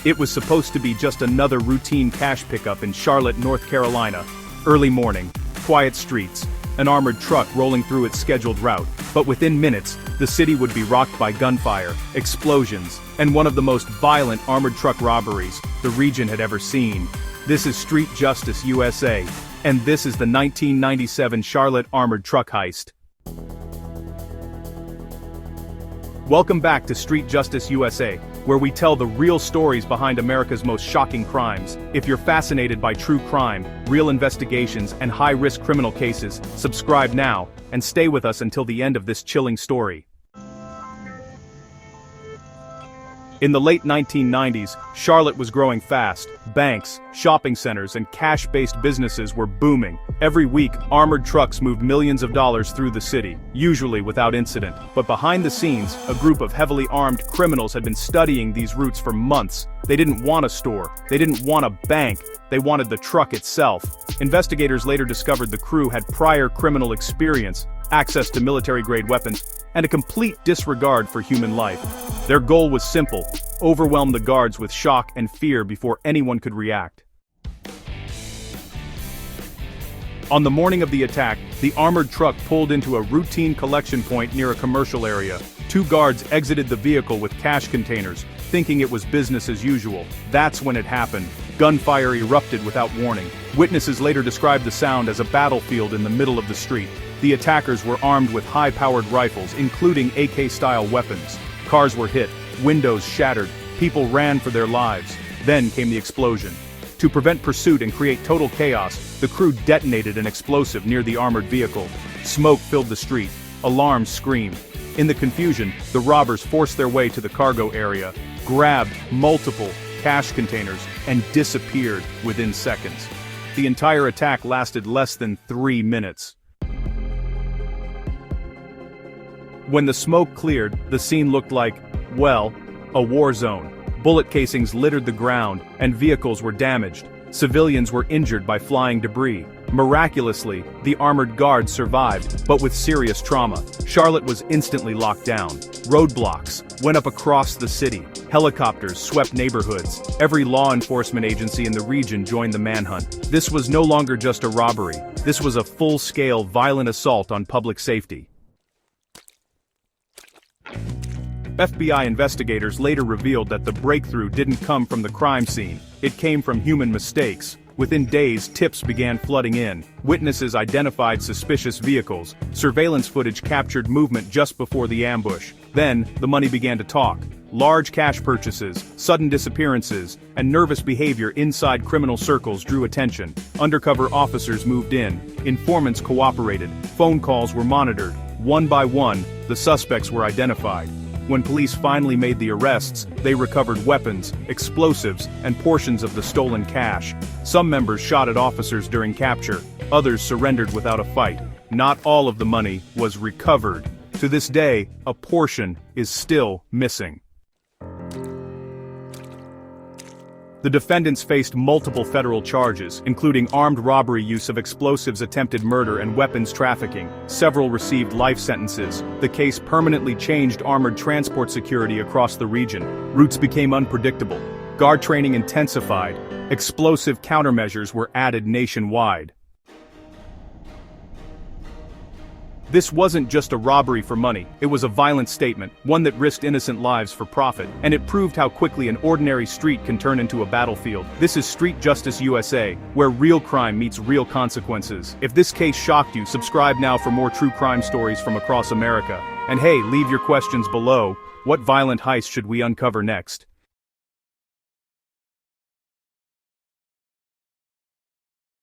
It was supposed to be just another routine cash pickup in Charlotte, North Carolina. Early morning, quiet streets, an armored truck rolling through its scheduled route. But within minutes, the city would be rocked by gunfire, explosions, and one of the most violent armored truck robberies the region had ever seen. This is Street Justice USA, and this is the 1997 Charlotte armored truck heist. Welcome back to Street Justice USA, where we tell the real stories behind America's most shocking crimes. If you're fascinated by true crime, real investigations, and high-risk criminal cases, subscribe now, and stay with us until the end of this chilling story. In the late 1990s, Charlotte was growing fast. Banks, shopping centers, and cash-based businesses were booming. Every week, armored trucks moved millions of dollars through the city, usually without incident. But behind the scenes, a group of heavily armed criminals had been studying these routes for months. They didn't want a store, they didn't want a bank, they wanted the truck itself. Investigators later discovered the crew had prior criminal experience, access to military-grade weapons, and a complete disregard for human life. Their goal was simple: overwhelm the guards with shock and fear before anyone could react. On the morning of the attack, the armored truck pulled into a routine collection point near a commercial area. Two guards exited the vehicle with cash containers, thinking it was business as usual. That's when it happened. Gunfire erupted without warning. Witnesses later described the sound as a battlefield in the middle of the street. The attackers were armed with high-powered rifles, including AK-style weapons. Cars were hit, windows shattered, people ran for their lives. Then came the explosion. To prevent pursuit and create total chaos, the crew detonated an explosive near the armored vehicle. Smoke filled the street. Alarms screamed. In the confusion, the robbers forced their way to the cargo area, grabbed multiple cash containers, and disappeared within seconds. The entire attack lasted less than 3 minutes. When the smoke cleared, the scene looked like, well, a war zone. Bullet casings littered the ground, and vehicles were damaged. Civilians were injured by flying debris. Miraculously, the armored guards survived, but with serious trauma. Charlotte was instantly locked down. Roadblocks went up across the city. Helicopters swept neighborhoods. Every law enforcement agency in the region joined the manhunt. This was no longer just a robbery. This was a full-scale, violent assault on public safety. FBI investigators later revealed that the breakthrough didn't come from the crime scene. It came from human mistakes. Within days, tips began flooding in. Witnesses identified suspicious vehicles. Surveillance footage captured movement just before the ambush. Then, the money began to talk. Large cash purchases, sudden disappearances, and nervous behavior inside criminal circles drew attention. Undercover officers moved in. Informants cooperated. Phone calls were monitored. One by one, the suspects were identified. When police finally made the arrests, they recovered weapons, explosives, and portions of the stolen cash. Some members shot at officers during capture. Others surrendered without a fight. Not all of the money was recovered. To this day, a portion is still missing. The defendants faced multiple federal charges, including armed robbery, use of explosives, attempted murder, and weapons trafficking. Several received life sentences. The case permanently changed armored transport security across the region. Routes became unpredictable. Guard training intensified. Explosive countermeasures were added nationwide. This wasn't just a robbery for money, it was a violent statement, one that risked innocent lives for profit, and it proved how quickly an ordinary street can turn into a battlefield. This is Street Justice USA, where real crime meets real consequences. If this case shocked you, subscribe now for more true crime stories from across America. And hey, leave your questions below. What violent heist should we uncover next?